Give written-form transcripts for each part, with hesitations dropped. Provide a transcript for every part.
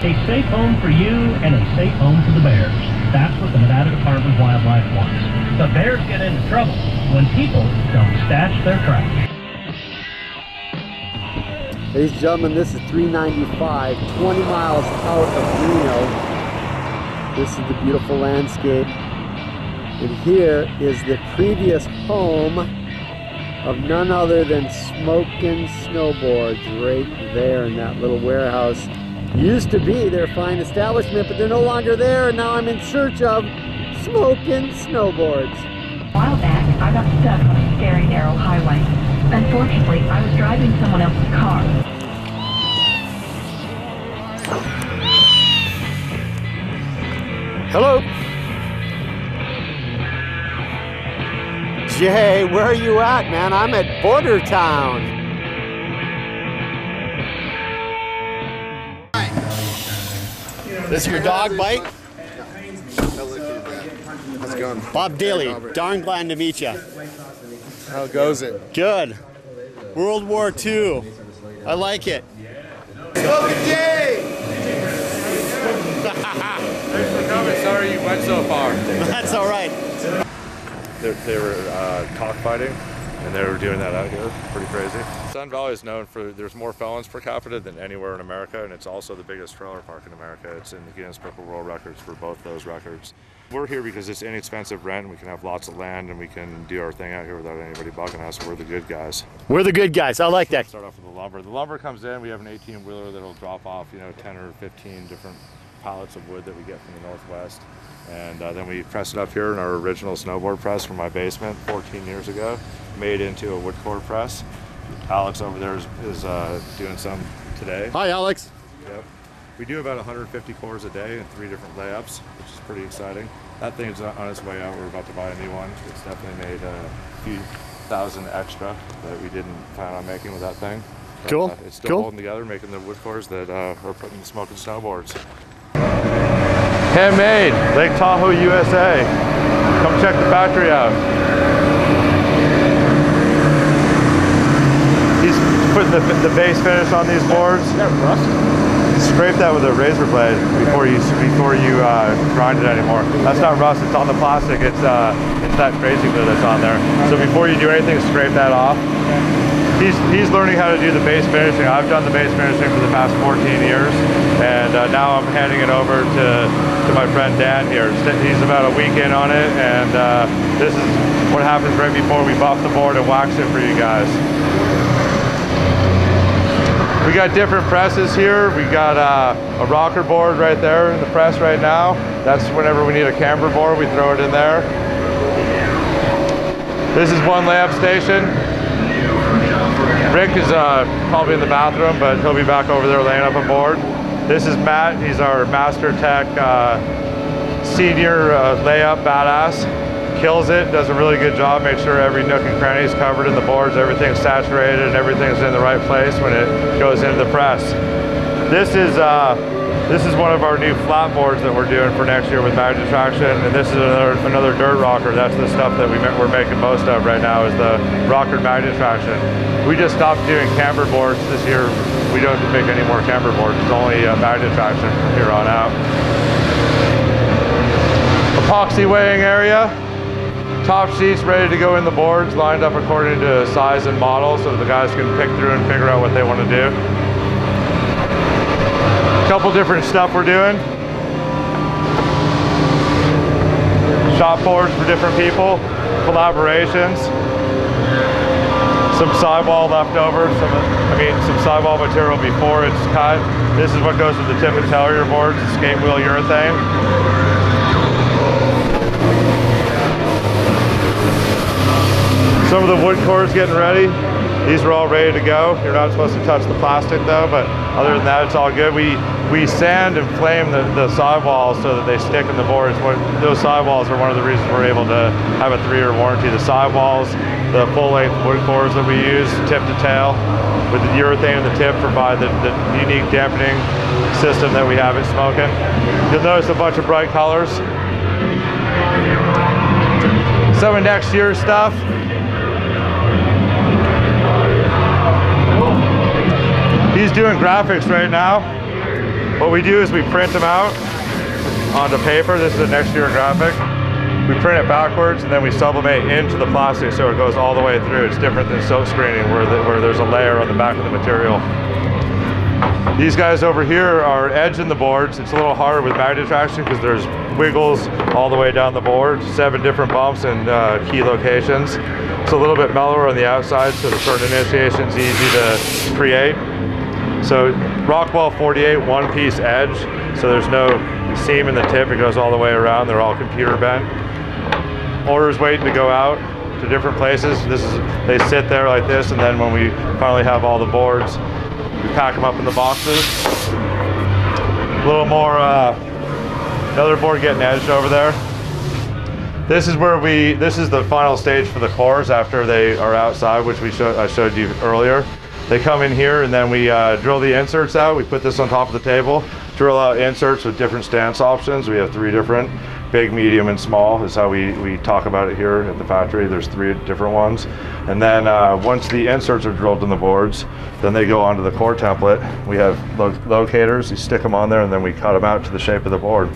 A safe home for you and a safe home for the bears. That's what the Nevada Department of Wildlife wants. The bears get into trouble when people don't stash their trash. Ladies and gentlemen, this is 395, 20 miles out of Reno. This is the beautiful landscape. And here is the previous home of none other than Smokin snowboards, right there in that little warehouse. Used to be their fine establishment, but they're no longer there, and now I'm in search of Smokin snowboards. A while back, I got stuck on a scary narrow highway. Unfortunately, I was driving someone else's car. Hello? Jay, where are you at, man? I'm at Border Town. This is your dog bite? How's it going? Bob Daly, darn glad to meet you. How goes it? Good. World War II. I like it. Smokin' Jay! Thanks for coming. Sorry you went so far. That's all right. They were cockfighting, and they were doing that out here. Pretty crazy. Sun Valley is known for, there's more felons per capita than anywhere in America, and it's also the biggest trailer park in America. It's in the Guinness Book of World Records for both those records. We're here because it's inexpensive rent, we can have lots of land, and we can do our thing out here without anybody bugging us. We're the good guys. We're the good guys. I like that. Start off with the lumber. The lumber comes in, we have an 18-wheeler that'll drop off, 10 or 15 different pallets of wood that we get from the Northwest. And then we press it up here in our original snowboard press from my basement 14 years ago, made into a wood core press. Alex over there is doing some today. Hi, Alex. Yep. We do about 150 cores a day in 3 different layups, which is pretty exciting. That thing's on its way out. We're about to buy a new one. It's definitely made a few thousand extra that we didn't plan on making with that thing. But, cool. It's still holding together, making the wood cores that are putting the Smokin snowboards. Handmade, Lake Tahoe, USA. Come check the factory out. He's putting the base finish on these boards. Is that rust? Scrape that with a razor blade before you grind it anymore. That's not rust, it's on the plastic. It's that crazy glue that's on there. So before you do anything, scrape that off. He's learning how to do the base finishing. I've done the base finishing for the past 14 years, and now I'm handing it over to my friend Dan here. He's about a week in on it, and this is what happens right before we buff the board and wax it for you guys. We got different presses here. We got a rocker board right there in the press right now. That's whenever we need a camber board, we throw it in there. This is one layup station. Rick is probably in the bathroom, but he'll be back over there laying up a board. This is Matt. He's our Master Tech senior layup badass. Kills it, does a really good job, makes sure every nook and cranny is covered in the boards, everything's saturated, and everything's in the right place when it goes into the press. This is one of our new flat boards that we're doing for next year with magnet traction, and this is another dirt rocker. That's the stuff that we're making most of right now, is the rocker magnet traction. We just stopped doing camber boards this year. We don't make any more camber boards. It's only magnet traction from here on out. Epoxy weighing area. Top sheets ready to go in the boards, lined up according to size and model, so that the guys can pick through and figure out what they want to do. A couple different stuff we're doing. Shop boards for different people, collaborations. Some sidewall leftovers, some sidewall material before it's cut. This is what goes with the tip and tail of your boards, the skate wheel urethane. Some of the wood cores getting ready. These are all ready to go. You're not supposed to touch the plastic though, but other than that, it's all good. We sand and flame the sidewalls so that they stick in the boards. Those sidewalls are one of the reasons we're able to have a 3-year warranty. The sidewalls, the full-length wood cores that we use, tip to tail, with the urethane in the tip, provide the unique dampening system that we have at Smokin. You'll notice a bunch of bright colors. Some of next year's stuff. He's doing graphics right now. What we do is we print them out onto paper. This is a next year graphic. We print it backwards and then we sublimate into the plastic so it goes all the way through. It's different than silk screening where there's a layer on the back of the material. These guys over here are edging the boards. It's a little harder with magnet traction because there's wiggles all the way down the board, 7 different bumps in key locations. It's a little bit mellower on the outside, so the turn initiation is easy to create. So Rockwell 48 one-piece edge, so there's no seam in the tip. It goes all the way around. They're all computer bent. Orders waiting to go out to different places. They sit there like this, and then when we finally have all the boards, we pack them up in the boxes. A little more, another board getting edged over there. This is where this is the final stage for the cores after they are outside, which I showed you earlier. They come in here and then we drill the inserts out. We put this on top of the table, drill out inserts with different stance options. We have 3 different, big, medium, and small is how we talk about it here at the factory. There's 3 different ones. And then once the inserts are drilled in the boards, then they go onto the core template. We have locators, you stick them on there and then we cut them out to the shape of the board.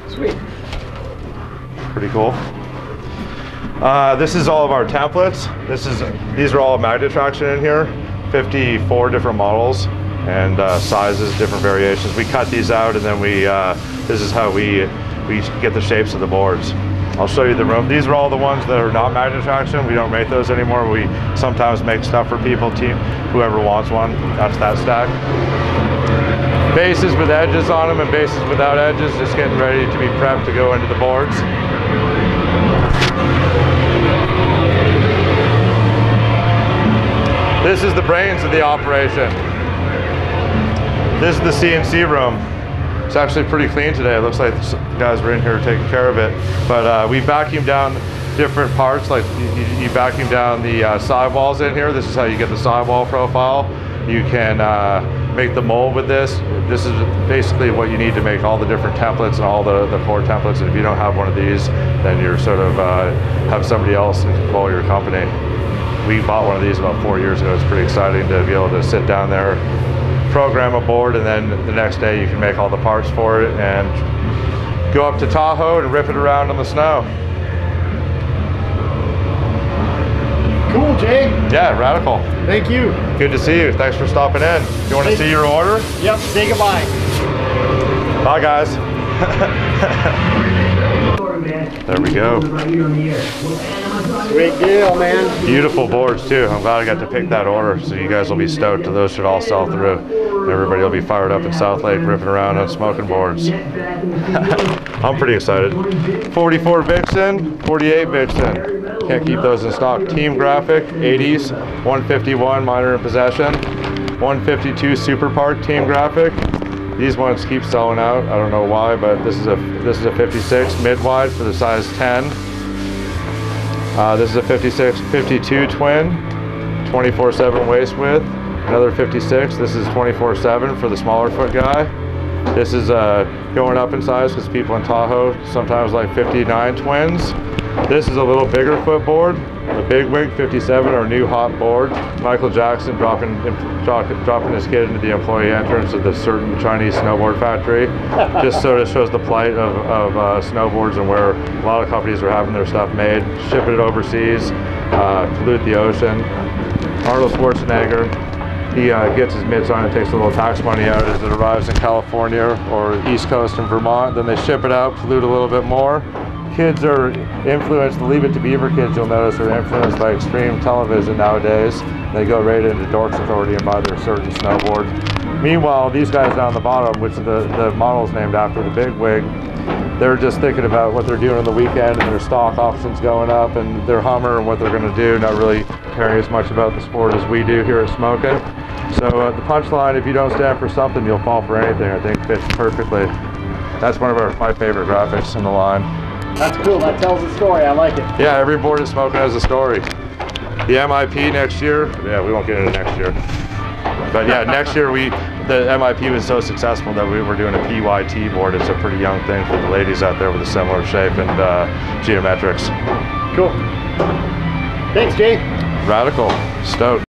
Sweet. Pretty cool. This is all of our templates. These are all magnet traction in here. 54 different models and sizes, different variations. We cut these out and then this is how we get the shapes of the boards. I'll show you the room. These are all the ones that are not magnet traction. We don't make those anymore. We sometimes make stuff for people, whoever wants one. That's that stack. Bases with edges on them and bases without edges, just getting ready to be prepped to go into the boards. This is the brains of the operation. This is the CNC room. It's actually pretty clean today. It looks like the guys were in here taking care of it. But we vacuum down different parts, like you vacuum down the sidewalls in here. This is how you get the sidewall profile. You can make the mold with this. This is basically what you need to make all the different templates and all the core templates. And if you don't have one of these, then you're sort of have somebody else in control of your company. We bought one of these about 4 years ago. It's pretty exciting to be able to sit down there, program a board, and then the next day you can make all the parts for it and go up to Tahoe and rip it around in the snow. Cool, Jay. Yeah, radical. Thank you. Good to see you. Thanks for stopping in. You want to see your order? Yep, say goodbye. Bye, guys. There we go. Great deal, man. Beautiful boards too. I'm glad I got to pick that order, so you guys will be stoked. Those should all sell through. Everybody will be fired up in South Lake ripping around on Smokin boards. I'm pretty excited. 44 Vixen, 48 Vixen. Can't keep those in stock. Team Graphic, 80s, 151 minor in possession, 152 Super Park Team Graphic. These ones keep selling out. I don't know why, but this is a 56 mid-wide for the size 10. This is a 52 twin, 24/7 waist width. Another 56. This is 24/7 for the smaller foot guy. This is going up in size because people in Tahoe sometimes like 59 twins. This is a little bigger foot board. The Big Wig 57, our new hot board. Michael Jackson dropping his kid into the employee entrance of this certain Chinese snowboard factory. Just sort of shows the plight of snowboards and where a lot of companies are having their stuff made, shipping it overseas, pollute the ocean. Arnold Schwarzenegger, he gets his mitts on and takes a little tax money out as it arrives in California or East Coast in Vermont. Then they ship it out, pollute a little bit more. Kids are influenced, the Leave It to Beaver kids, you'll notice, are influenced by extreme television nowadays. They go right into Dorks Authority and buy their certain snowboard. Meanwhile, these guys down the bottom, which the model's named after the Big Wig, they're just thinking about what they're doing on the weekend and their stock options going up and their Hummer and what they're going to do, not really caring as much about the sport as we do here at Smokin. So the punchline, if you don't stand for something, you'll fall for anything, I think fits perfectly. That's one of my favorite graphics in the line. That's cool. That tells a story. I like it. Yeah, every board at Smokin has a story. The MIP next year, yeah, we won't get into next year. But yeah, next year the MIP was so successful that we were doing a PYT board. It's a pretty young thing for the ladies out there with a similar shape and geometrics. Cool. Thanks, Jay. Radical. Stoked.